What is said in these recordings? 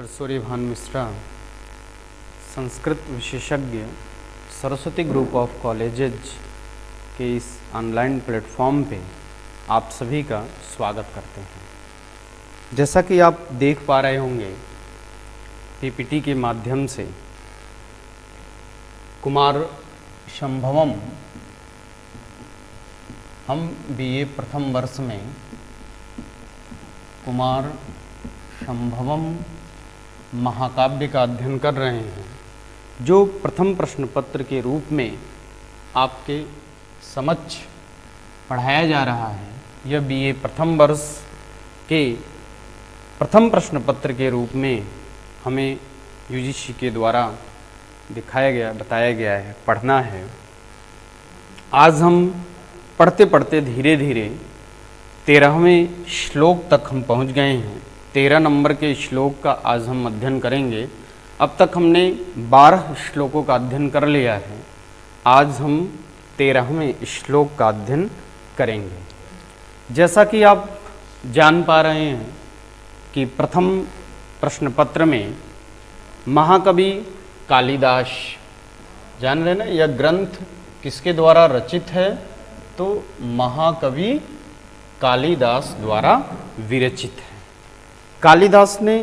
Doctor Suryabhan Mishra, Sanskrit विशेषज्ञ, Saraswati group of colleges के इस ऑनलाइन प्लेटफॉर्म पे आप सभी का स्वागत करते हैं। जैसा कि आप देख पा रहे होंगे पीपीटी के माध्यम से, कुमार संभवम हम बीए प्रथम वर्ष में कुमार संभवम महाकाव्य का अध्ययन कर रहे हैं, जो प्रथम प्रश्न पत्र के रूप में आपके समक्ष पढ़ाया जा रहा है। यह बीए प्रथम वर्ष के प्रथम प्रश्न पत्र के रूप में हमें यूजीसी के द्वारा बताया गया है, पढ़ना है। आज हम पढ़ते पढ़ते धीरे धीरे 13वें श्लोक तक हम पहुंच गए हैं। 13 नंबर के श्लोक का आज हम अध्ययन करेंगे। अब तक हमने 12 श्लोकों का अध्ययन कर लिया है। आज हम 13वें श्लोक का अध्ययन करेंगे। जैसा कि आप जान पा रहे हैं कि प्रथम प्रश्न पत्र में महाकवि कालिदास, जान रहे ना, यह ग्रंथ किसके द्वारा रचित है? तो महाकवि कालिदास द्वारा विरचित है। कालिदास ने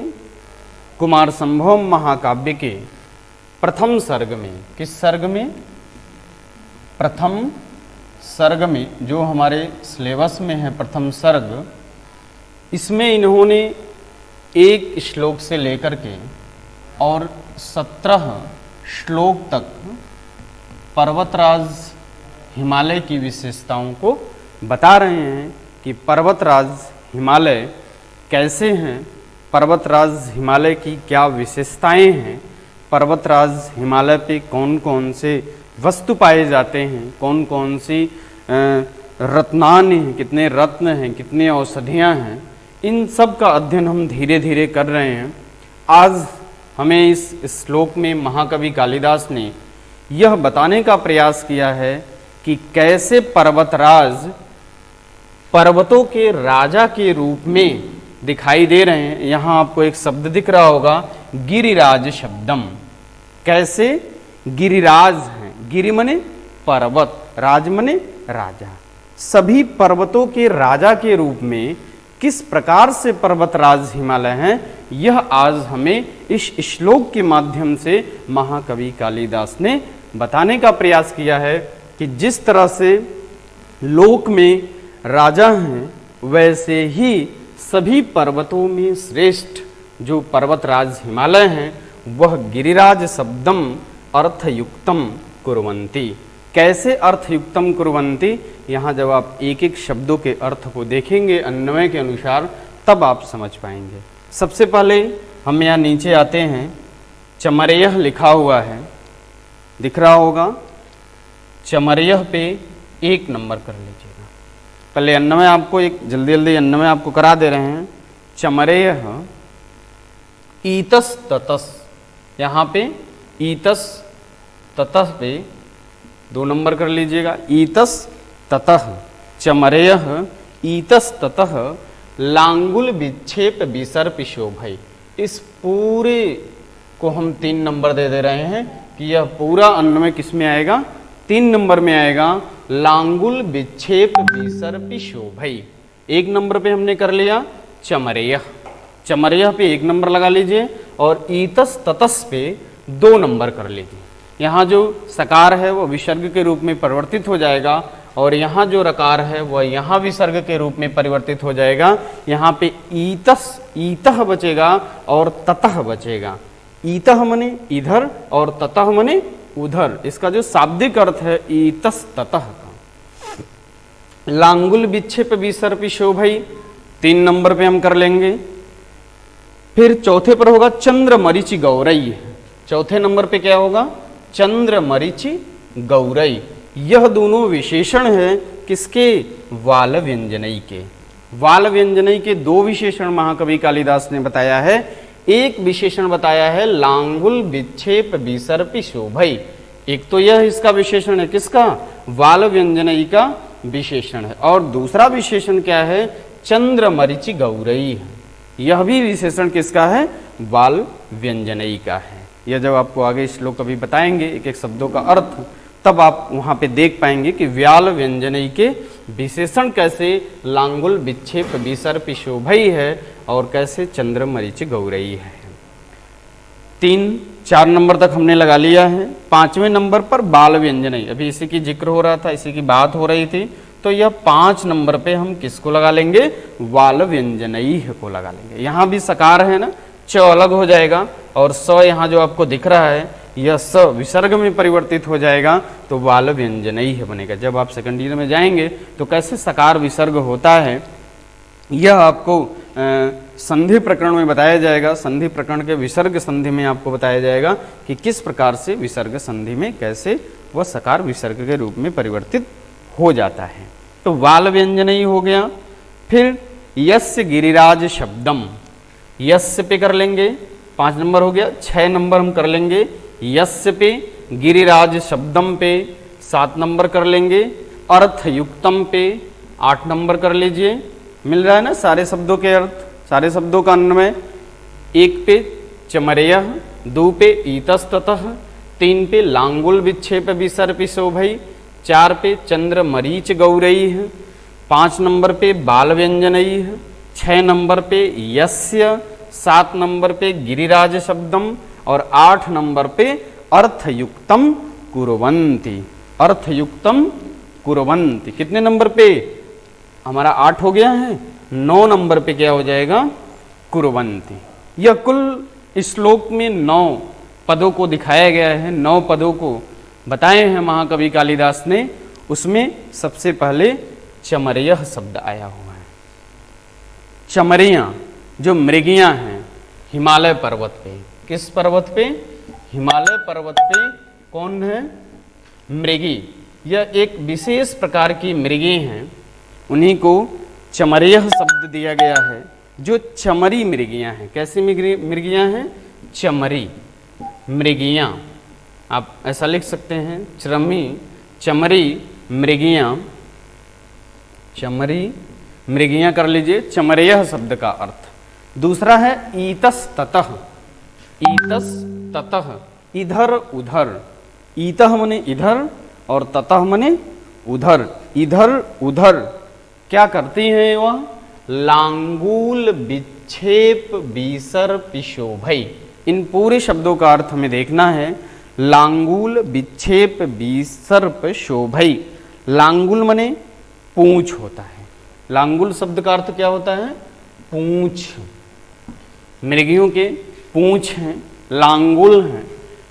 कुमार संभवम महाकाव्य के प्रथम सर्ग में, किस सर्ग में? प्रथम सर्ग में, जो हमारे सिलेबस में है प्रथम सर्ग, इसमें इन्होंने एक श्लोक से लेकर के और 17 श्लोक तक पर्वतराज हिमालय की विशेषताओं को बता रहे हैं कि पर्वतराज हिमालय कैसे हैं, पर्वतराज हिमालय की क्या विशेषताएं हैं, पर्वतराज हिमालय पे कौन कौन से वस्तु पाए जाते हैं, कौन कौन सी रत्नानि हैं, कितने रत्न हैं, कितनी औषधियां हैं, इन सब का अध्ययन हम धीरे धीरे कर रहे हैं। आज हमें इस श्लोक में महाकवि कालिदास ने यह बताने का प्रयास किया है कि कैसे पर्वतराज पर्वतों के राजा के रूप में दिखाई दे रहे हैं। यहाँ आपको एक शब्द दिख रहा होगा, गिरिराज शब्दम। कैसे गिरिराज हैं? गिरि मने पर्वत, राज मने राजा। सभी पर्वतों के राजा के रूप में किस प्रकार से पर्वतराज हिमालय हैं, यह आज हमें इस श्लोक के माध्यम से महाकवि कालिदास ने बताने का प्रयास किया है कि जिस तरह से लोक में राजा हैं, वैसे ही सभी पर्वतों में श्रेष्ठ जो पर्वतराज हिमालय हैं, वह गिरिराज शब्दम अर्थयुक्तम कुर्वन्ति। कैसे अर्थयुक्तम कुर्वन्ति? यहाँ जब आप एक एक शब्दों के अर्थ को देखेंगे अन्वय के अनुसार, तब आप समझ पाएंगे। सबसे पहले हम यहाँ नीचे आते हैं, चमरेयः लिखा हुआ है, दिख रहा होगा। चमरेयः पे 1 नंबर कर लीजिएगा। पहले अन्वय आपको एक जल्दी अन्वय आपको करा दे रहे हैं। चमरेयः ईतस ततस, यहाँ पे ईतस ततः पे 2 नंबर कर लीजिएगा। ईतस ततः, चमरेयः ईतस ततः लांगुल विक्षेप विसर्प शोभै। इस पूरे को हम 3 नंबर दे रहे हैं कि यह पूरा अन्वय किस में आएगा? 3 नंबर में आएगा। लांगुल विक्षेप विसर्प शोभै। 1 नंबर पे हमने कर लिया चमरेयः। चमरेयः पे 1 नंबर लगा लीजिए और ईतस ततस पे 2 नंबर कर लीजिए। यहाँ जो सकार है वो विसर्ग के रूप में परिवर्तित हो जाएगा और यहाँ जो रकार है वह यहाँ विसर्ग के रूप में परिवर्तित हो जाएगा। यहाँ पे ईतस, ईतः बचेगा और ततः बचेगा। ईतः मने इधर और ततः मने उधर। इसका जो शाब्दिक अर्थ है ईतस ततः का। लांगुल विक्षेप विसर्प शोभै 3 नंबर पे हम कर लेंगे। फिर चौथे पर होगा चंद्र मरीचि गौरई। चौथे नंबर पे क्या होगा? चंद्र मरीचि गौरई। यह दोनों विशेषण है किसके? वाल व्यंजनई के। वाल व्यंजनई के 2 विशेषण महाकवि कालिदास ने बताया है। एक विशेषण बताया है लांगुल विक्षेप विसर्प शोभै। एक तो यह इसका विशेषण है, किसका? वाल व्यंजनई का विशेषण है। और दूसरा विशेषण क्या है? चंद्र मरीचि गौरई। यह भी विशेषण किसका है? वाल व्यंजनई का है। यह जब आपको आगे श्लोक अभी बताएंगे एक एक शब्दों का अर्थ, तब आप वहाँ पे देख पाएंगे कि व्याल व्यंजनई के विशेषण कैसे लांगुल विक्षेप विसर्प शोभई है और कैसे चंद्र मरीचि गौरई है। 3-4 नंबर तक हमने लगा लिया है। 5वें नंबर पर बाल व्यंजनई, अभी इसी की जिक्र हो रहा था, इसी की बात हो रही थी, तो यह 5 नंबर पे हम किसको लगा लेंगे? वाल व्यंजनई को लगा लेंगे। यहाँ भी सकार है ना, च अलग हो जाएगा और स यहाँ जो आपको दिख रहा है यह स विसर्ग में परिवर्तित हो जाएगा, तो वाल व्यंजनई है बनेगा। जब आप सेकंड ईयर में जाएंगे तो कैसे सकार विसर्ग होता है यह आपको संधि प्रकरण में बताया जाएगा। संधि प्रकरण के विसर्ग संधि में आपको बताया जाएगा कि किस प्रकार से विसर्ग संधि में कैसे वह सकार विसर्ग के रूप में परिवर्तित हो जाता है। तो वाल व्यंजनई हो गया। फिर यस्य गिरिराज शब्दम, यस्य पे कर लेंगे, 5 नंबर हो गया। 6 नंबर हम कर लेंगे यस्य पे, गिरिराज शब्दम पे 7 नंबर कर लेंगे, अर्थयुक्तम पे 8 नंबर कर लीजिए। मिल रहा है ना सारे शब्दों के अर्थ, सारे शब्दों का अन्वय। 1 पे चमरेयः, 2 पे ईतस्ततः, 3 पे लांगुल विक्षेप विसर्पि शोभई, 4 पे चंद्र मरीच गौरई, 5 नंबर पे बाल व्यंजनई, 6 नंबर पे यस्य, 7 नंबर पे गिरिराज शब्दम और 8 नंबर पे अर्थयुक्तम कुर्वन्ति। अर्थयुक्तम कुर्वन्ति कितने नंबर पे? हमारा 8 हो गया है। 9 नंबर पे क्या हो जाएगा? कुर्वन्ति। यह कुल श्लोक में 9 पदों को दिखाया गया है, 9 पदों को बताए हैं महाकवि कालिदास ने। उसमें सबसे पहले चमरेयः शब्द आया हुआ है। चमरियाँ जो मृगियाँ हैं हिमालय पर्वत पे, किस पर्वत पे? हिमालय पर्वत पे कौन है? मृगी। यह एक विशेष प्रकार की मृगी हैं, उन्हीं को चमरेयः शब्द दिया गया है। जो चमरी मृगियाँ हैं, कैसी मृगियाँ हैं? चमरी मृगियाँ, आप ऐसा लिख सकते हैं, चमरी मृगियाँ, चमरी मृगियाँ कर लीजिए। चमरेयः शब्द का अर्थ। दूसरा है ईतस्ततः, ईतस्ततः इधर उधर, ईतः मने इधर और ततः मने उधर। इधर उधर क्या करती हैं वह? लांगूल विक्षेप विसर्प शोभई। इन पूरे शब्दों का अर्थ हमें देखना है। लांगूल विक्षेप विसर्प शोभई। लांगुल मने पूंछ होता है। लांगुल शब्द का अर्थ क्या होता है? पूंछ। मृगियों के पूंछ हैं, लांगुल हैं,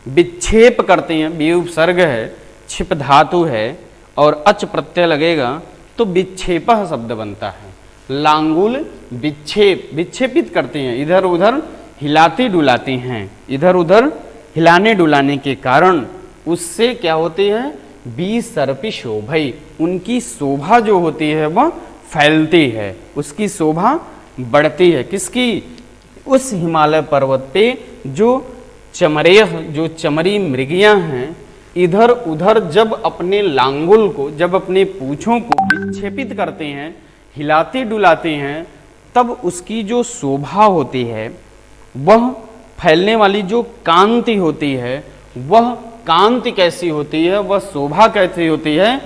विक्षेप करते हैं, बी उपसर्ग है, छिप धातु है और अच प्रत्यय लगेगा तो विक्षेपः शब्द बनता है। लांगुल विक्षेप, विक्षेपित करते हैं, इधर उधर हिलाती डुलाती हैं। इधर उधर हिलाने डुलाने के कारण उससे क्या होती है? विसर्पि शोभई, उनकी शोभा जो होती है वह फैलती है, उसकी शोभा बढ़ती है। किसकी? उस हिमालय पर्वत पे जो चमरेयः, जो चमरी मृगियाँ हैं, इधर उधर जब अपने लांगुल को, जब अपने पूँछों को विक्षेपित करते हैं, हिलाती डुलाती हैं, तब उसकी जो शोभा होती है, वह फैलने वाली जो कांति होती है, वह कांति कैसी होती है, वह शोभा कैसी होती है?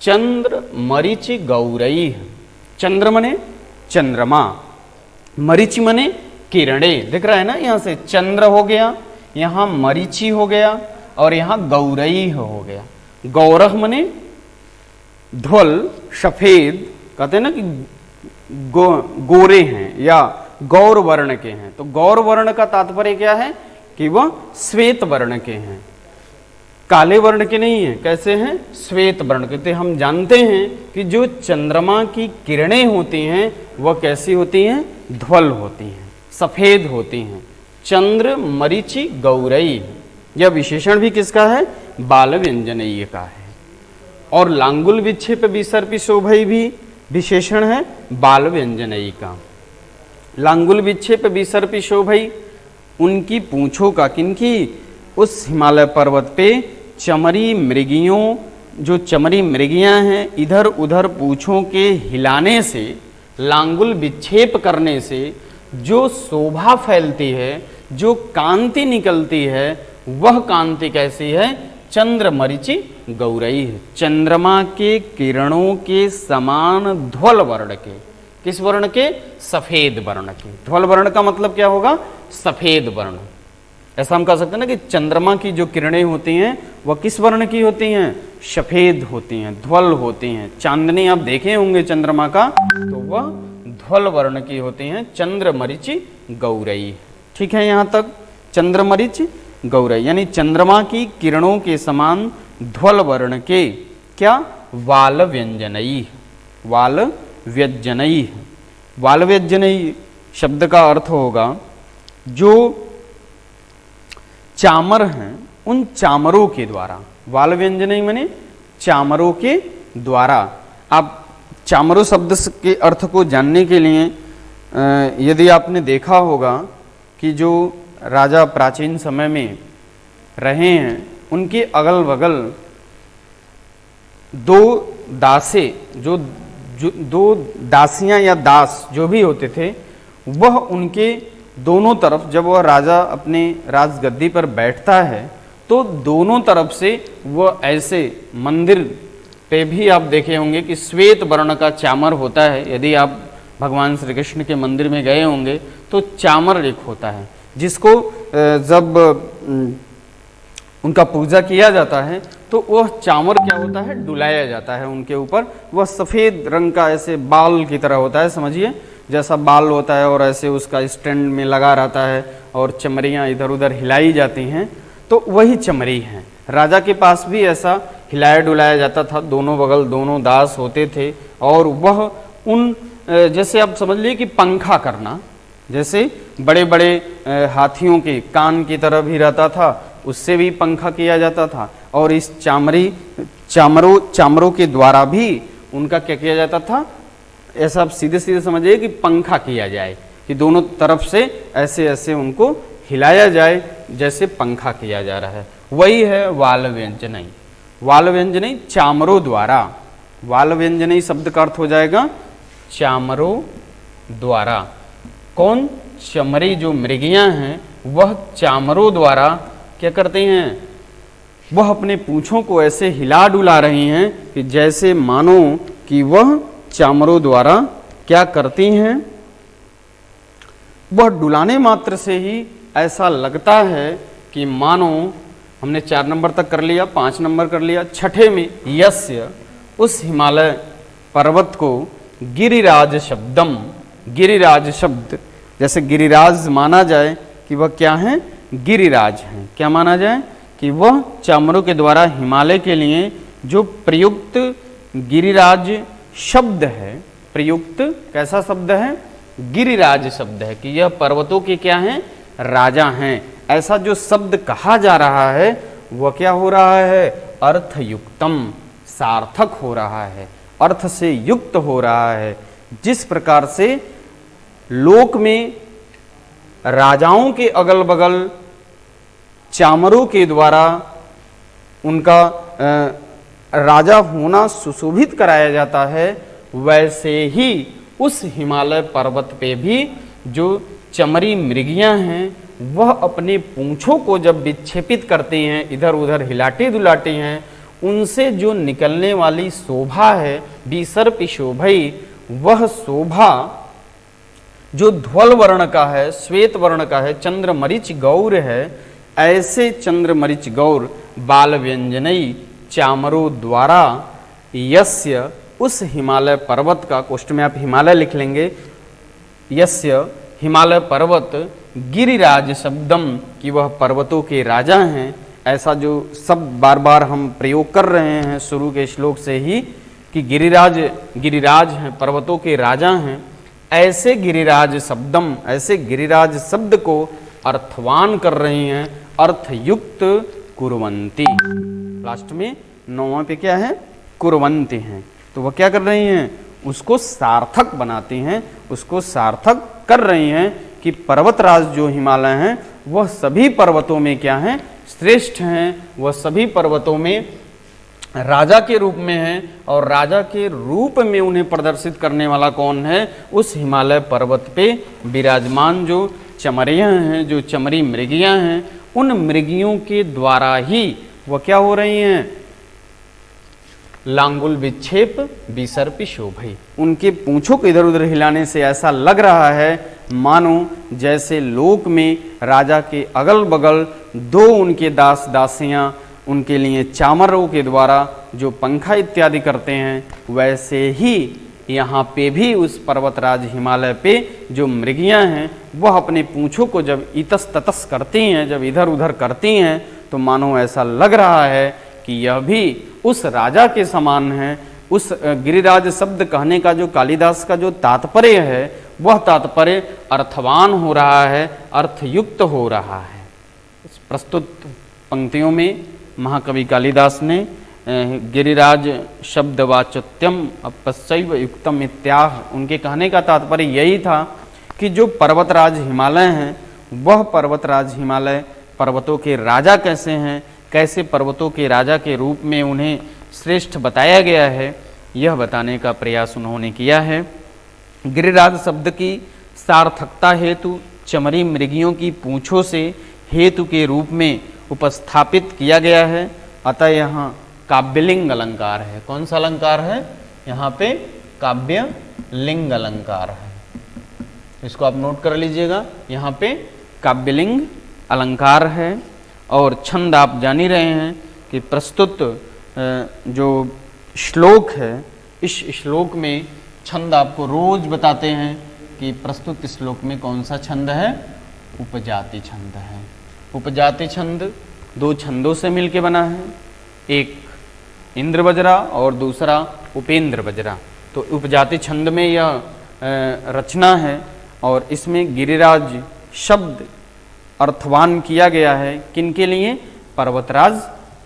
चंद्र मरीचि गौरई। चंद्र मने चंद्रमा, मरीचि मने किरणें। दिख रहा है ना, यहाँ से चंद्र हो गया, यहाँ मरीचि हो गया और यहाँ गौरई हो गया। गौरह मने ध्वल, सफेद, कहते हैं ना कि गोरे हैं या गौर वर्ण के हैं। तो गौर वर्ण का तात्पर्य क्या है? कि वह श्वेत वर्ण के हैं, काले वर्ण के नहीं है। कैसे हैं? श्वेत वर्ण के। तो हम जानते हैं कि जो चंद्रमा की किरणें होती हैं वह कैसी होती हैं? ध्वल होती हैं, सफेद होती हैं। चंद्र मरीचि गौरई, यह विशेषण भी किसका है? बाल व्यंजनई का है। और लांगुल विक्षेप विसर्पि शोभई भी विशेषण है बाल व्यंजनई का। लांगुल विक्षेप विसर्पि शोभई, उनकी पूंछों का, किनकी? उस हिमालय पर्वत पे चमरी मृगियों, जो चमरी मृगियां हैं, इधर उधर पूंछों के हिलाने से, लांगुल विक्षेप करने से जो शोभा फैलती है, जो कांति निकलती है वह कांति कैसी है? चंद्रमरीचि गौरई है। चंद्रमा के किरणों के समान ध्वल वर्ण के। किस वर्ण के? सफेद वर्ण के। ध्वल वर्ण का मतलब क्या होगा? सफेद वर्ण। ऐसा हम कह सकते हैं ना कि चंद्रमा की जो किरणें होती हैं वह किस वर्ण की होती हैं? सफेद होती हैं, ध्वल होती हैं। चांदनी आप देखे होंगे चंद्रमा का, तो वह ध्वल वर्ण की होती हैं। चंद्रमरीचि गौरई। ठीक है, यहाँ तक चंद्रमरीचि गौरई यानी चंद्रमा की किरणों के समान ध्वल वर्ण के क्या? वाल व्यंजनई। वाल व्यंजनई। वाल व्यंजनई शब्द का अर्थ होगा जो चामर हैं उन चामरों के द्वारा। वाल व्यंजनई माने चामरों के द्वारा। आप चामरों शब्द के अर्थ को जानने के लिए यदि आपने देखा होगा कि जो राजा प्राचीन समय में रहे हैं उनके अगल बगल दो दासे जो दो दासियां या दास जो भी होते थे, वह उनके दोनों तरफ जब वह राजा अपने राजगद्दी पर बैठता है तो दोनों तरफ से वह ऐसे मंदिर पे भी आप देखे होंगे कि श्वेत वर्ण का चामर होता है। यदि आप भगवान श्री कृष्ण के मंदिर में गए होंगे तो चामर एक होता है जिसको जब उनका पूजा किया जाता है तो वह चामर क्या होता है? डुलाया जाता है उनके ऊपर। वह सफ़ेद रंग का ऐसे बाल की तरह होता है, समझिए जैसा बाल होता है, और ऐसे उसका स्टैंड में लगा रहता है और चमरियाँ इधर उधर हिलाई जाती हैं, तो वही चमरी हैं। राजा के पास भी ऐसा हिलाया डुलाया जाता था। दोनों बगल दोनों दास होते थे और वह उन जैसे आप समझ लीजिए कि पंखा करना, जैसे बड़े बड़े हाथियों के कान की तरह भी रहता था, उससे भी पंखा किया जाता था। और इस चामरों के द्वारा भी उनका क्या किया जाता था? ऐसा आप सीधे सीधे समझिए कि पंखा किया जाए, कि दोनों तरफ से ऐसे ऐसे उनको हिलाया जाए जैसे पंखा किया जा रहा है। वही है वाल व्यंजनई। वाल व्यंजनई चामरों द्वारा। वाल व्यंजनई शब्द का अर्थ हो जाएगा चामरों द्वारा। कौन? चमरी जो मृगियां हैं वह चामरों द्वारा क्या करते हैं? वह अपने पूंछों को ऐसे हिला डुला रही हैं कि जैसे मानो कि वह चामरों द्वारा क्या करती हैं? वह डुलाने मात्र से ही ऐसा लगता है कि मानो, हमने 4 नंबर तक कर लिया, 5 नंबर कर लिया, छठे में यस्य उस हिमालय पर्वत को गिरिराज शब्दम। गिरिराज शब्द जैसे गिरिराज माना जाए कि वह क्या है? गिरिराज हैं। क्या माना जाए? कि वह चामरों के द्वारा हिमालय के लिए जो प्रयुक्त गिरिराज शब्द है, प्रयुक्त कैसा शब्द है? गिरिराज शब्द है, कि यह पर्वतों के क्या हैं? राजा हैं। ऐसा जो शब्द कहा जा रहा है वह क्या हो रहा है? अर्थयुक्तम, सार्थक हो रहा है, अर्थ से युक्त हो रहा है। जिस प्रकार से लोक में राजाओं के अगल बगल चामरों के द्वारा उनका राजा होना सुशोभित कराया जाता है, वैसे ही उस हिमालय पर्वत पे भी जो चमरी मृगियां हैं वह अपने पूंछों को जब विक्षेपित करती हैं, इधर उधर हिलाटी दुलाटी हैं, उनसे जो निकलने वाली शोभा है, विसर्प शोभई, वह शोभा जो ध्वल वर्ण का है, श्वेत वर्ण का है, चंद्रमरीच गौर है, ऐसे चंद्रमरीच गौर बाल व्यंजनई चामरों द्वारा यस्य उस हिमालय पर्वत का, कोष्ठ में आप हिमालय लिख लेंगे, यस्य हिमालय पर्वत गिरिराज शब्दम, कि वह पर्वतों के राजा हैं। ऐसा जो शब्द बार बार हम प्रयोग कर रहे हैं शुरू के श्लोक से ही कि गिरिराज हैं, पर्वतों के राजा हैं। ऐसे गिरिराज शब्दम, ऐसे गिरिराज शब्द को अर्थवान कर रही हैं, अर्थयुक्त कुर्वन्ति। लास्ट में 9वां पे क्या है? कुर्वन्ति हैं। तो वह क्या कर रही हैं? उसको सार्थक बनाती हैं, उसको सार्थक कर रही हैं कि पर्वतराज जो हिमालय हैं वह सभी पर्वतों में क्या हैं? श्रेष्ठ हैं। वह सभी पर्वतों में राजा के रूप में हैं और राजा के रूप में उन्हें प्रदर्शित करने वाला कौन है? उस हिमालय पर्वत पे विराजमान जो चमरियाँ हैं, जो चमरी मृगियाँ हैं, उन मृगियों के द्वारा ही वह क्या हो रही हैं, लांगुल विक्षेप विसर्पी शोभई, उनके पूंछों को इधर उधर हिलाने से ऐसा लग रहा है मानो जैसे लोक में राजा के अगल बगल दो उनके दास दासियां उनके लिए चामरों के द्वारा जो पंखा इत्यादि करते हैं, वैसे ही यहाँ पे भी उस पर्वतराज हिमालय पे जो मृगियाँ हैं वह अपने पूंछों को जब इतस ततस करती हैं, जब इधर उधर करती हैं, तो मानो ऐसा लग रहा है कि यह भी उस राजा के समान है। उस गिरिराज शब्द कहने का जो कालिदास का जो तात्पर्य है, वह तात्पर्य अर्थवान हो रहा है, अर्थयुक्त हो रहा है। इस प्रस्तुत पंक्तियों में महाकवि कालिदास ने गिरिराज शब्दवाच्यम अपस्यैव युक्तम इत्याह, उनके कहने का तात्पर्य यही था कि जो पर्वतराज हिमालय हैं, वह पर्वतराज हिमालय पर्वतों के राजा कैसे हैं, कैसे पर्वतों के राजा के रूप में उन्हें श्रेष्ठ बताया गया है, यह बताने का प्रयास उन्होंने किया है। गिरिराज शब्द की सार्थकता हेतु चमरी मृगियों की पूंछों से हेतु के रूप में उपस्थापित किया गया है, अतः यहाँ काव्यलिंग अलंकार है। कौन सा अलंकार है? यहाँ पे काव्य लिंग अलंकार है, इसको आप नोट कर लीजिएगा। यहाँ पे काव्यलिंग अलंकार है और छंद आप जान ही रहे हैं कि प्रस्तुत जो श्लोक है, इस श्लोक में छंद आपको रोज बताते हैं कि प्रस्तुत श्लोक में कौन सा छंद है, उपजाति छंद है। उपजाति छंद दो छंदों से मिलके बना है, एक इंद्र बजरा और दूसरा उपेंद्र बजरा। तो उपजाति छंद में यह रचना है और इसमें गिरिराज शब्द अर्थवान किया गया है। किनके लिए? पर्वतराज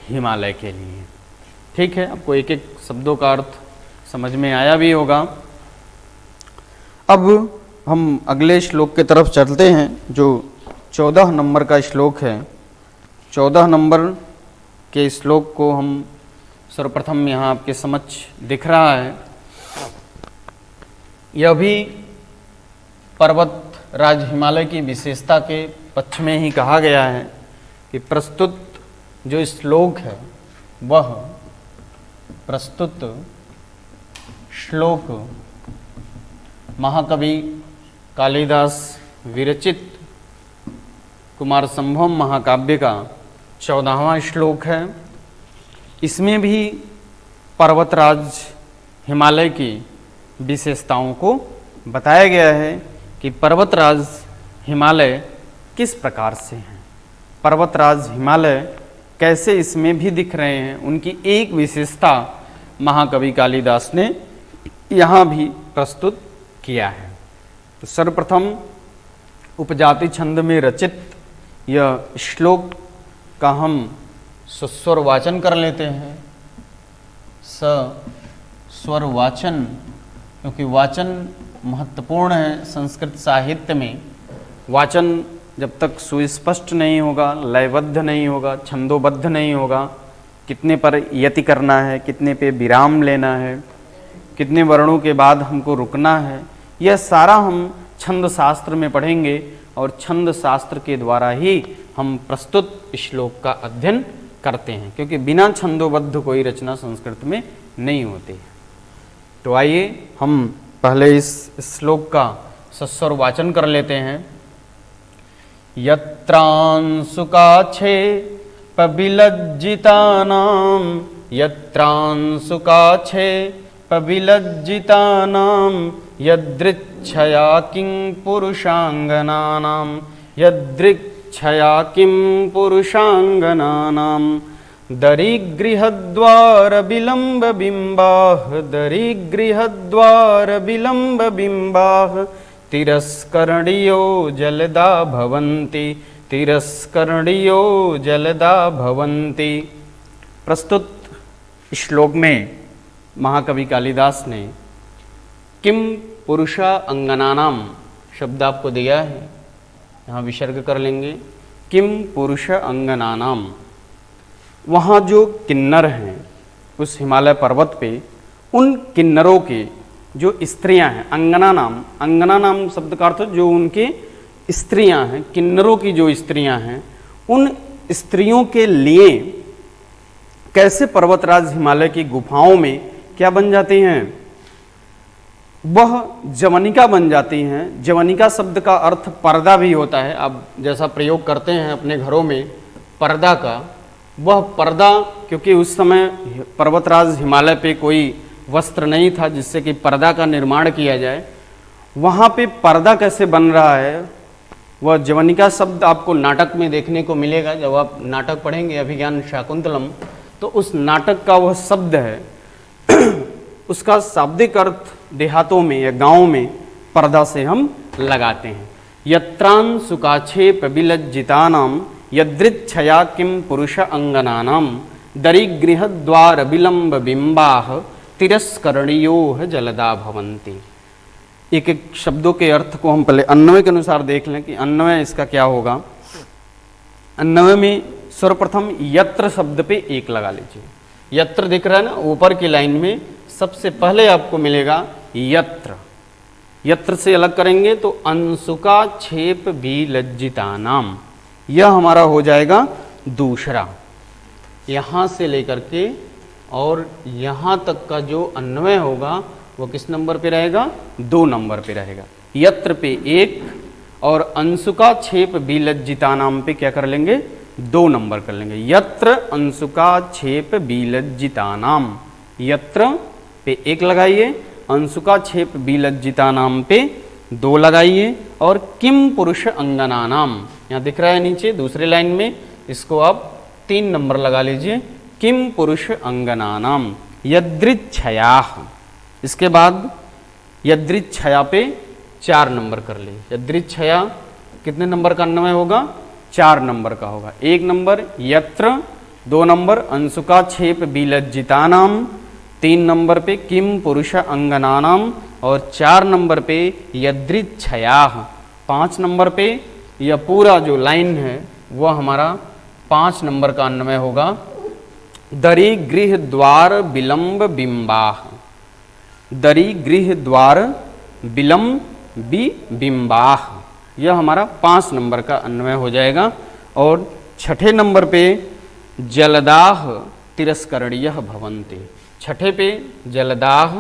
हिमालय के लिए। ठीक है, आपको एक एक शब्दों का अर्थ समझ में आया भी होगा। अब हम अगले श्लोक की तरफ चलते हैं, जो 14 नंबर का श्लोक है। 14 नंबर के श्लोक को हम सर्वप्रथम यहाँ आपके समक्ष दिख रहा है। यह भी पर्वत राज हिमालय की विशेषता के पक्ष में ही कहा गया है कि प्रस्तुत जो श्लोक है, वह प्रस्तुत श्लोक महाकवि कालिदास विरचित कुमार संभवम महाकाव्य का 14वां श्लोक है। इसमें भी पर्वतराज हिमालय की विशेषताओं को बताया गया है कि पर्वतराज हिमालय किस प्रकार से हैं, पर्वतराज हिमालय कैसे इसमें भी दिख रहे हैं। उनकी एक विशेषता महाकवि कालिदास ने यहाँ भी प्रस्तुत किया है। तो सर्वप्रथम उपजाति छंद में रचित यह श्लोक का हम सुस्वर वाचन कर लेते हैं। स्वर वाचन, क्योंकि वाचन महत्वपूर्ण है संस्कृत साहित्य में। वाचन जब तक सुस्पष्ट नहीं होगा, लयबद्ध नहीं होगा, छंदोबद्ध नहीं होगा, कितने पर यति करना है, कितने पे विराम लेना है, कितने वर्णों के बाद हमको रुकना है, यह सारा हम छंद शास्त्र में पढ़ेंगे और छंद शास्त्र के द्वारा ही हम प्रस्तुत श्लोक का अध्ययन करते हैं, क्योंकि बिना छंदोबद्ध कोई रचना संस्कृत में नहीं होती। तो आइए हम पहले इस श्लोक का सस्वर वाचन कर लेते हैं। यत्रांशुकाछे पविलज्जितानां, यत्रांशुकाछे पविलज्जितानां, यदृच्छया किं पुरुषांगनानां, यदृच्छया किं पुरुषांगनानां, दरिगृहद्वार विलंब बिंबाः, दरिगृहद्वार विलंब बिंबाः, तिरस्करणीयो जलदा भवन्ति, तिरस्करणीयो जलदा भवन्ति। प्रस्तुत श्लोक में महाकवि कालिदास ने किम पुरुषा अंगनानाम शब्द आपको दिया है, यहाँ विसर्ग कर लेंगे। किम पुरुष अंगनानाम, वहाँ जो किन्नर हैं उस हिमालय पर्वत पे, उन किन्नरों के जो स्त्रियां हैं, अंगना नाम, अंगना नाम शब्द का अर्थ जो उनके स्त्रियां हैं, किन्नरों की जो स्त्रियां हैं, उन स्त्रियों के लिए कैसे पर्वतराज हिमालय की गुफाओं में क्या बन जाती हैं, वह जवनिका बन जाती हैं। जवनिका शब्द का अर्थ पर्दा भी होता है। आप जैसा प्रयोग करते हैं अपने घरों में पर्दा का, वह पर्दा, क्योंकि उस समय पर्वतराज हिमालय पे कोई वस्त्र नहीं था जिससे कि पर्दा का निर्माण किया जाए, वहाँ पे पर्दा कैसे बन रहा है, वह जवनिका शब्द आपको नाटक में देखने को मिलेगा। जब आप नाटक पढ़ेंगे अभिज्ञान शाकुंतलम, तो उस नाटक का वह शब्द है, उसका शाब्दिक अर्थ देहातों में या गाँव में पर्दा से हम लगाते हैं। यत्रान सुकाक्षेप विलज्जितानाम यदृच्छया किम पुरुष अंगनानाम दरिगृह द्वार विलंब बिंबाह तिरस्करणीयो जलदा भवंती। एक एक शब्दों के अर्थ को हम पहले अन्वय के अनुसार देख लें कि अन्वय इसका क्या होगा। अन्वय में सर्वप्रथम यत्र शब्द पे एक लगा लीजिए। यत्र दिख रहा है ना ऊपर की लाइन में, सबसे पहले आपको मिलेगा यत्र। यत्र से अलग करेंगे तो अंशुका छेप भी लज्जितानाम, यह हमारा हो जाएगा दूसरा। यहाँ से लेकर के और यहाँ तक का जो अन्वय होगा वो किस नंबर पे रहेगा, 2 नंबर पे रहेगा। यत्र पे 1 और अंशुका छेप भी लज्जितानाम पे क्या कर लेंगे, 2 नंबर कर लेंगे। यत्र अंशुका छेप भी लज्जितानाम, यत्र पे 1 लगाइए, अंशुका छेप भी लज्जितानाम पे 2 लगाइए, और किम पुरुष अंगनानाम, यहाँ दिख रहा है नीचे दूसरे लाइन में, इसको आप 3 नंबर लगा लीजिए। किम पुरुष अंगनानाम यदृच्छयाः, इसके बाद यदृच्छया पे 4 नंबर कर ली। यदृच्छया कितने नंबर का अन्वय होगा, 4 नंबर का होगा। 1 नंबर यत्र, 2 नंबर अंशुका छेप बिलज्जितानाम, 3 नंबर पे किम पुरुष अंगनानाम, और 4 नंबर पे यदृच्छयाः। 5 नंबर पे यह पूरा जो लाइन है वह हमारा 5 नंबर का अन्वय होगा। दरी गृह द्वार विलंब बिंबाह, दरी गृह द्वार विलंब बिंबाह, यह हमारा 5 नंबर का अन्वय हो जाएगा। और 6ठे नंबर पे जलदाह तिरस्करणीय भवन्ति, 6ठे पे जलदाह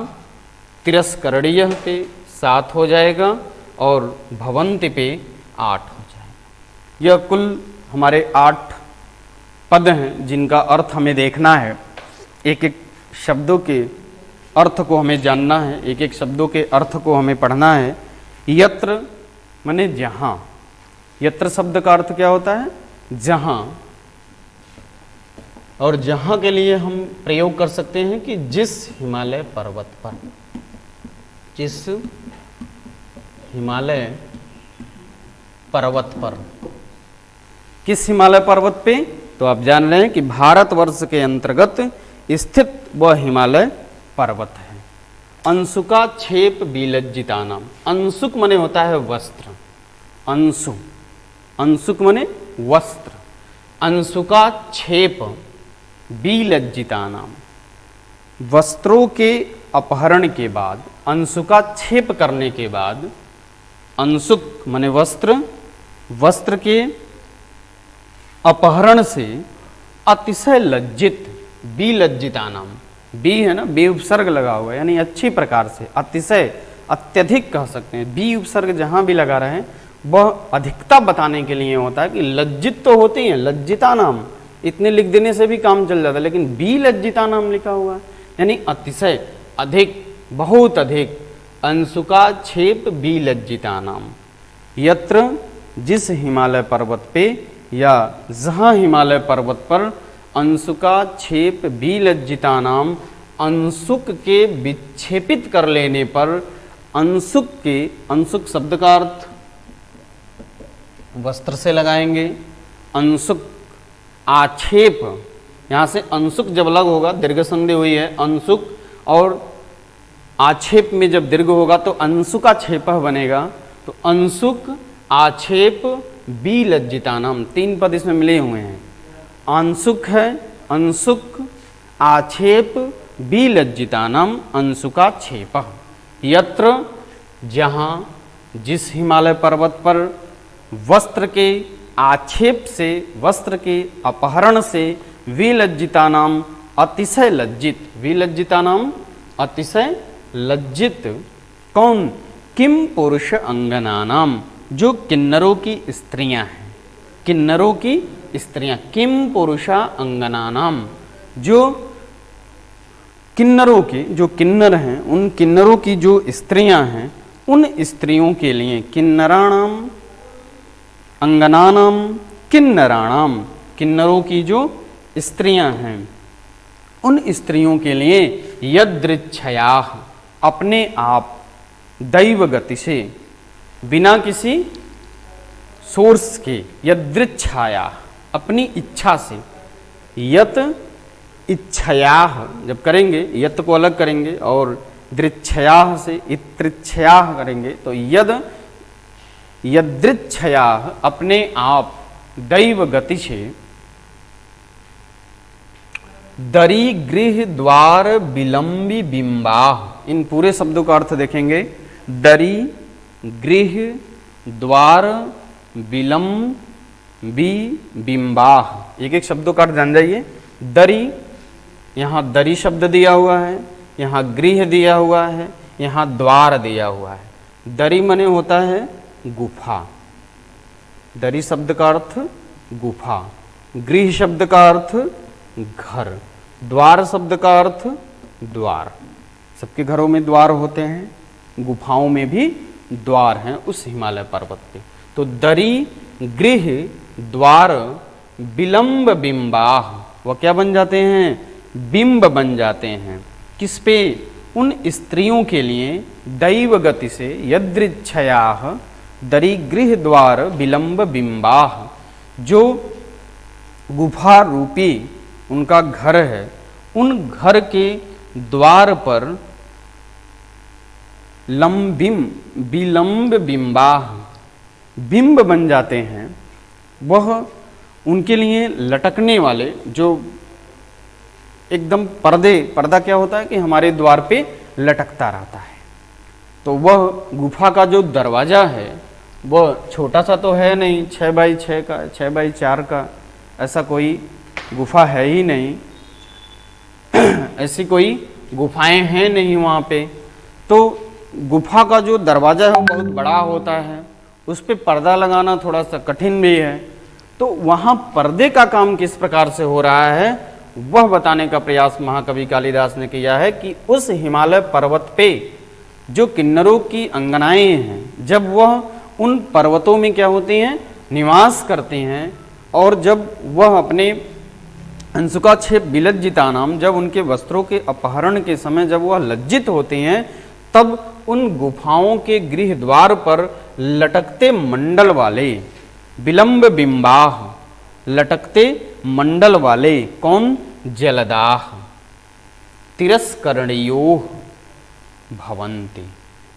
तिरस्करणीय पे 7 हो जाएगा और भवन्ति पे 8 हो जाएगा। यह कुल हमारे 8 पद हैं जिनका अर्थ हमें देखना है। एक एक शब्दों के अर्थ को हमें जानना है, एक एक शब्दों के अर्थ को हमें पढ़ना है। यत्र माने जहाँ, यत्र शब्द का अर्थ क्या होता है, जहाँ। और जहाँ के लिए हम प्रयोग कर सकते हैं कि जिस हिमालय पर्वत पर, जिस हिमालय पर्वत पर, किस हिमालय पर्वत पे, तो आप जान रहे हैं कि भारतवर्ष के अंतर्गत स्थित वह हिमालय पर्वत है। अंशुका छेप बिलज्जितानाम, अंशुक मने होता है वस्त्र, अंशु, अंशुक मने वस्त्र। अंशुका छेप बिलज्जितानाम, वस्त्रों के अपहरण के बाद, अंशुका छेप करने के बाद, अंशुक मने वस्त्र, वस्त्र के अपहरण से अतिशय लज्जित, बिलज्जितानाम, बी है ना, बी उपसर्ग लगा हुआ है, यानी अच्छी प्रकार से, अतिशय, अत्यधिक कह सकते हैं। बी उपसर्ग जहां भी लगा रहे हैं वह अधिकता बताने के लिए होता है कि लज्जित तो होते हैं, लज्जितानाम इतने लिख देने से भी काम चल जाता है, लेकिन बिलज्जितानाम लिखा हुआ है यानी अतिशय, अधिक, बहुत अधिक। अंशुका छेप बिलज्जितानाम, यत्र जिस हिमालय पर्वत पे या जहाँ हिमालय पर्वत पर अंशुका छेप बिलज्जितानाम, अंशुक के विक्षेपित कर लेने पर, अंशुक के, अंशुक शब्द का अर्थ वस्त्र से लगाएंगे। अंशुक आक्षेप, यहाँ से अंशुक जब लग होगा, दीर्घ संधि हुई है, अंशुक और आक्षेप में जब दीर्घ होगा तो अंशुका छेप बनेगा। तो अंशुक आक्षेप बिलज्जितानाम, 3 पद इसमें मिले हुए हैं। अंशुक है, अंशुक आक्षेप बिलज्जितानाम अंशुका छेप। यत्र जहाँ, जिस हिमालय पर्वत पर वस्त्र के आक्षेप से, वस्त्र के अपहरण से विलज्जितानाम अतिशय लज्जित, विलज्जितानाम अतिशय लज्जित कौन? किम पुरुष अंगनानाम, जो किन्नरों की स्त्रियां हैं, किन्नरों की स्त्रियां, किम पुरुषा अंगनानाम, जो किन्नरों की, जो किन्नर हैं उन किन्नरों की जो स्त्रियां हैं, उन स्त्रियों के लिए, किन्नराणाम अंगनानाम किन्नराणाम, किन्नरों की जो स्त्रियां हैं उन स्त्रियों के लिए यदृच्छया, अपने आप दैव गति से, बिना किसी सोर्स के, यदृच्छाया अपनी इच्छा से, यत इच्छया जब करेंगे, यत को अलग करेंगे और दृच्छया से इतृच्छया करेंगे तो यदृच्छया अपने आप दैव गति से, दरी गृह द्वार विलंबी बिंबाह, इन पूरे शब्दों का अर्थ देखेंगे। दरी गृह द्वार विलंबी बिंबाह, एक एक शब्दों का अर्थ जान जाइए। दरी, यहाँ दरी शब्द दिया हुआ है, यहाँ गृह दिया हुआ है, यहाँ द्वार दिया हुआ है। दरी मने होता है गुफा, दरी शब्द का अर्थ गुफा, गृह शब्द का अर्थ घर, द्वार शब्द का अर्थ द्वार। सबके घरों में द्वार होते हैं, गुफाओं में भी द्वार हैं उस हिमालय पर्वत पे। तो दरी गृह द्वार विलंब बिंबाह, वह क्या बन जाते हैं? बिंब बन जाते हैं। किस पे? उन स्त्रियों के लिए दैव गति से, यदृच्छया दरी गृह द्वार विलंब बिंबाह, जो गुफा रूपी उनका घर है, उन घर के द्वार पर लंबिम विलंब बिंबाह, बिंब बन जाते हैं। वह उनके लिए लटकने वाले जो एकदम पर्दे, पर्दा क्या होता है कि हमारे द्वार पे लटकता रहता है। तो वह गुफा का जो दरवाज़ा है वह छोटा सा तो है नहीं, 6 बाई 6 का, 6 बाई 4 का, ऐसा कोई गुफा है ही नहीं, ऐसी कोई गुफाएं हैं नहीं वहाँ पे। तो गुफा का जो दरवाज़ा है वो बहुत बड़ा होता है, उस पर पर्दा लगाना थोड़ा सा कठिन भी है। तो वहाँ पर्दे का काम किस प्रकार से हो रहा है वह बताने का प्रयास महाकवि कालिदास ने किया है कि उस हिमालय पर्वत पे जो किन्नरों की अंगनाएं हैं, जब वह उन पर्वतों में क्या होती हैं? निवास करती हैं। और जब वह अपने अंशुकाक्षेप विलज्जिता नाम, जब उनके वस्त्रों के अपहरण के समय जब वह लज्जित होते हैं, तब उन गुफाओं के गृह द्वार पर लटकते मंडल वाले, विलंब बिंबाह, लटकते मंडल वाले कौन? जलदाह तिरस्करणयोः भवन्ति।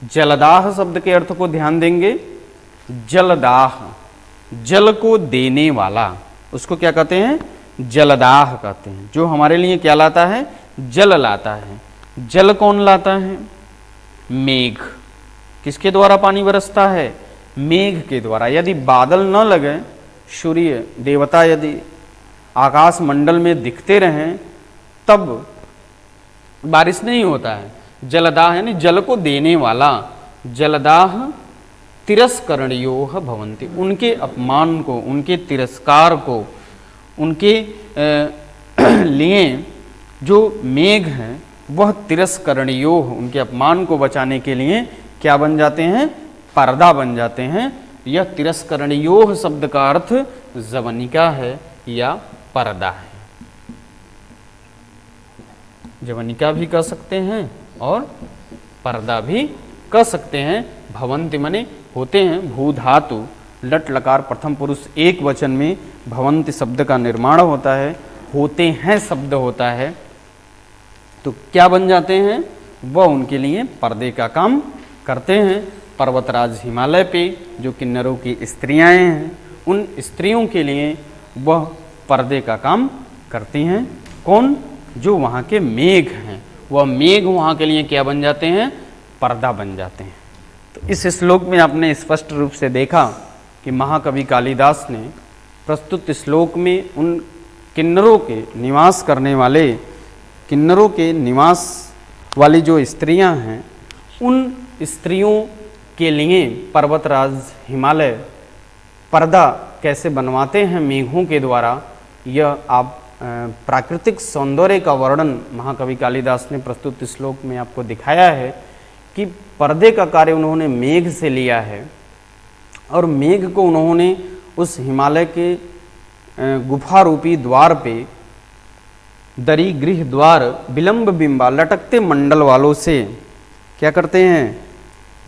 जलदाह शब्द के अर्थ को ध्यान देंगे। जलदाह, जल को देने वाला, उसको क्या कहते हैं? जलदाह कहते हैं। जो हमारे लिए क्या लाता है? जल लाता है। जल कौन लाता है? मेघ। किसके द्वारा पानी बरसता है? मेघ के द्वारा। यदि बादल न लगे, सूर्य देवता यदि आकाश मंडल में दिखते रहें, तब बारिश नहीं होता है। जलदाह यानी जल को देने वाला। जलदाह तिरस्करणयोः भवन्ति, उनके अपमान को, उनके तिरस्कार को, उनके लिए जो मेघ हैं वह तिरस्करणयोः, उनके अपमान को बचाने के लिए क्या बन जाते हैं? पर्दा बन जाते हैं। यह तिरस्करणयोः शब्द का अर्थ जवनिका है या पर्दा है। जवनिका भी कह सकते हैं और पर्दा भी कह सकते हैं। भवन्ति मने होते हैं। भू धातु लट लकार प्रथम पुरुष एक वचन में भवन्ति शब्द का निर्माण होता है। होते हैं शब्द होता है। तो क्या बन जाते हैं? वह उनके लिए पर्दे का काम करते हैं। पर्वतराज हिमालय पे जो किन्नरों की स्त्रियां हैं, उन स्त्रियों के लिए वह पर्दे का काम करती हैं। कौन? जो वहाँ के मेघ हैं, वह मेघ वहाँ के लिए क्या बन जाते हैं? पर्दा बन जाते हैं। तो इस श्लोक में आपने स्पष्ट रूप से देखा कि महाकवि कालिदास ने प्रस्तुत श्लोक में उन किन्नरों के निवास करने वाले, किन्नरों के निवास वाली जो स्त्रियां हैं, उन स्त्रियों के लिए पर्वतराज हिमालय पर्दा कैसे बनवाते हैं मेघों के द्वारा, यह आप प्राकृतिक सौंदर्य का वर्णन महाकवि कालिदास ने प्रस्तुत श्लोक में आपको दिखाया है कि पर्दे का कार्य उन्होंने मेघ से लिया है और मेघ को उन्होंने उस हिमालय के गुफा रूपी द्वार पे, दरी गृह द्वार विलंब बिंबा लटकते मंडल वालों से क्या करते हैं,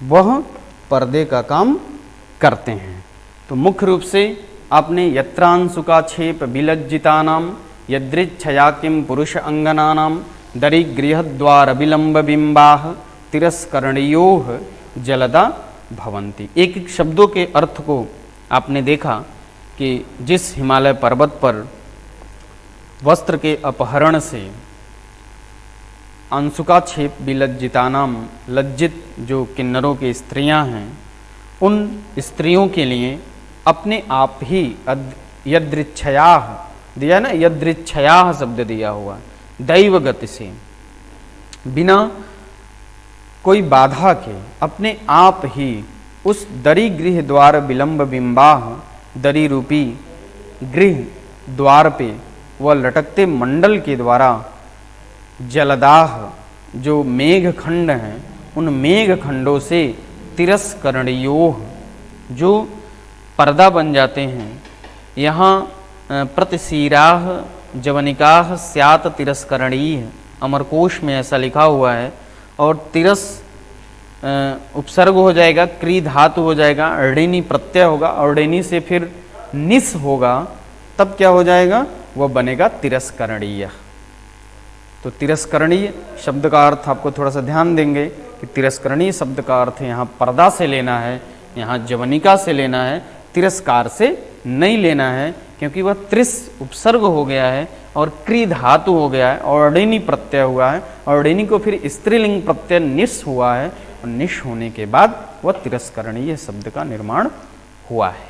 वह पर्दे का काम करते हैं। तो मुख्य रूप से आपने यत्रांशुका छेप विलज्जितानाम यदृच्छया किम पुरुष अंगनानाम दरी गृहद्वार विलंब बिंबाह तिरस्करणीयोह जलदा भवंती। एक एक शब्दों के अर्थ को आपने देखा कि जिस हिमालय पर्वत पर वस्त्र के अपहरण से अंशुका छेप विलज्जितानाम, लज्जित जो किन्नरों की स्त्रियां हैं, उन स्त्रियों के लिए अपने आप ही यदृच्छयाह दिया ना, यदृच्छयाह शब्द दिया हुआ, दैव गति से बिना कोई बाधा के अपने आप ही उस दरी गृह द्वार विलंब बिंबाह, दरी रूपी गृह द्वार पे वह लटकते मंडल के द्वारा जलदाह जो मेघ खंड हैं, उन मेघ खंडों से तिरस्करणीयोह जो पर्दा बन जाते हैं। यहाँ प्रतिशीराह जवनिकाह स्यात तिरस्करणीय अमरकोश में ऐसा लिखा हुआ है, और तिरस उपसर्ग हो जाएगा, क्री धातु हो जाएगा, ऋणी प्रत्यय होगा और ऋणी से फिर निस होगा, तब क्या हो जाएगा, वह बनेगा तिरस्करणीय। तो तिरस्करणीय शब्द का अर्थ आपको थोड़ा सा ध्यान देंगे कि तिरस्करणीय शब्द का अर्थ यहाँ पर्दा से लेना है, यहाँ जवनिका से लेना है, तिरस्कार से नहीं लेना है, क्योंकि वह त्रिस उपसर्ग हो गया है और क्री धातु हो गया है और ऋणी प्रत्यय हुआ है, और ऋणी को फिर स्त्रीलिंग प्रत्यय निश हुआ है, और निश होने के बाद वह तिरस्करणीय शब्द का निर्माण हुआ है।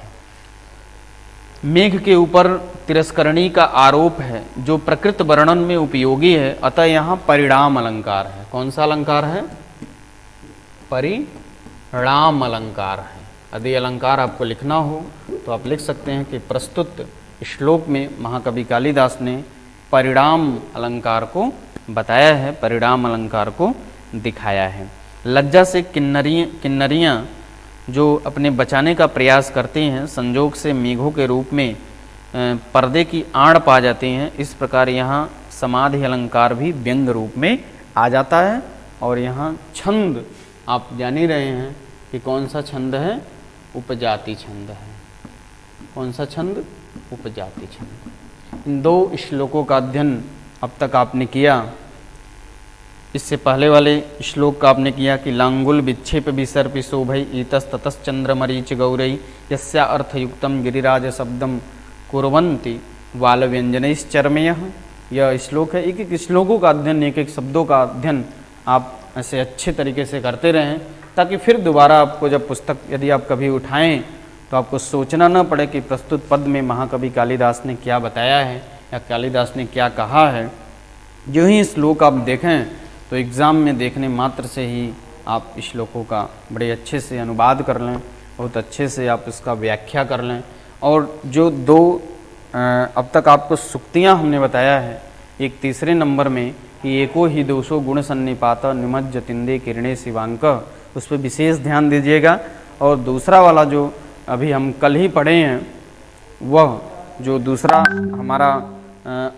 मेघ के ऊपर तिरस्करणी का आरोप है जो प्रकृत वर्णन में उपयोगी है, अतः यहाँ परिणाम अलंकार है। कौन सा अलंकार है, परिणाम अलंकार है। यदि अलंकार आपको लिखना हो तो आप लिख सकते हैं कि प्रस्तुत श्लोक में महाकवि कालिदास ने परिणाम अलंकार को बताया है, परिणाम अलंकार को दिखाया है। लज्जा से किन्नरियाँ जो अपने बचाने का प्रयास करती हैं, संजोग से मेघों के रूप में पर्दे की आड़ पा जाती हैं, इस प्रकार यहाँ समाधि अलंकार भी व्यंग रूप में आ जाता है। और यहाँ छंद आप जान ही रहे हैं कि कौन सा छंद है, उपजाति छंद है। कौन सा छंद, उपजाति छंद। इन दो श्लोकों का अध्ययन अब तक आपने किया। इससे पहले वाले श्लोक का आपने किया कि लांगुल विक्षेप विसर्पि शोभई ईतस ततस चंद्र मरीच गौरई यस्या अर्थयुक्तम गिरिराज शब्दम कुर्वन्ति वाल व्यंजनैश्चर्मयः। यह श्लोक है। एक एक श्लोकों का अध्ययन, एक एक शब्दों का अध्ययन आप ऐसे अच्छे तरीके से करते रहें, ताकि फिर दोबारा आपको जब पुस्तक यदि आप कभी उठाएं तो आपको सोचना न पड़े कि प्रस्तुत पद में महाकवि कालिदास ने क्या बताया है या कालिदास ने क्या कहा है। जो ही श्लोक आप देखें तो एग्ज़ाम में देखने मात्र से ही आप श्लोकों का बड़े अच्छे से अनुवाद कर लें, बहुत अच्छे से आप इसका व्याख्या कर लें। और जो दो अब तक आपको सुक्तियाँ हमने बताया है, एक तीसरे नंबर में कि एको ही दोषो गुण सन्निपात निमज्ज तिंदे किरणे शिवांक, उस पर विशेष ध्यान दीजिएगा। और दूसरा वाला जो अभी हम कल ही पढ़े हैं, वह जो दूसरा हमारा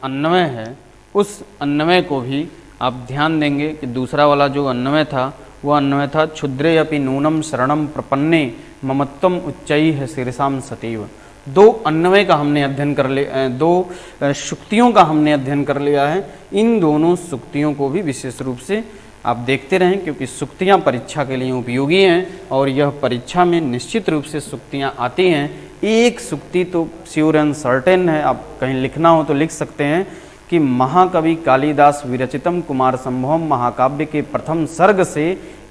अन्वय है, उस अन्वय को भी आप ध्यान देंगे कि दूसरा वाला जो अन्वय था वह अन्वय था क्षुद्रे अपि नूनम शरणम प्रपन्ने ममत्वम उच्चैः शिरसाम सतीव। दो अन्वय का हमने अध्ययन कर लिया, दो सुक्तियों का हमने अध्ययन कर लिया है। इन दोनों सुक्तियों को भी विशेष रूप से आप देखते रहें, क्योंकि सुक्तियाँ परीक्षा के लिए उपयोगी हैं और यह परीक्षा में निश्चित रूप से सुक्तियाँ आती हैं। एक सुक्ति तो श्योर एंड सर्टेन है, आप कहीं लिखना हो तो लिख सकते हैं कि महाकवि कालिदास विरचितम कुमार संभवम महाकाव्य के प्रथम सर्ग से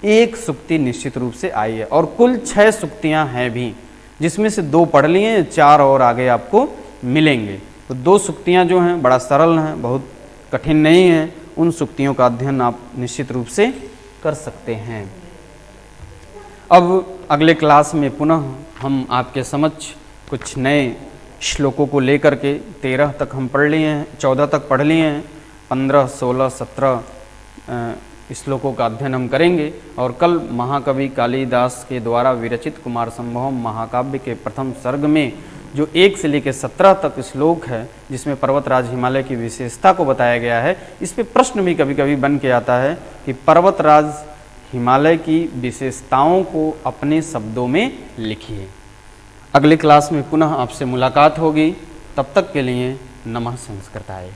एक सुक्ति निश्चित रूप से आई है, और कुल 6 सुक्तियाँ हैं भी। जिसमें से 2 पढ़ लिए हैं, 4 और आगे आपको मिलेंगे। तो 2 सूक्तियाँ जो हैं बड़ा सरल हैं, बहुत कठिन नहीं हैं, उन सूक्तियों का अध्ययन आप निश्चित रूप से कर सकते हैं। अब अगले क्लास में पुनः हम आपके समक्ष कुछ नए श्लोकों को लेकर के 13 तक हम पढ़ लिए हैं, 14 तक पढ़ लिए हैं, 15, 16, 17 श्लोकों का अध्ययन हम करेंगे। और कल महाकवि कालिदास के द्वारा विरचित कुमार संभवम महाकाव्य के प्रथम सर्ग में जो 1 से लेकर 17 तक श्लोक है, जिसमें पर्वतराज हिमालय की विशेषता को बताया गया है, इस पे प्रश्न भी कभी कभी बन के आता है कि पर्वतराज हिमालय की विशेषताओं को अपने शब्दों में लिखिए। अगले क्लास में पुनः आपसे मुलाकात होगी, तब तक के लिए नमः संस्कृताय।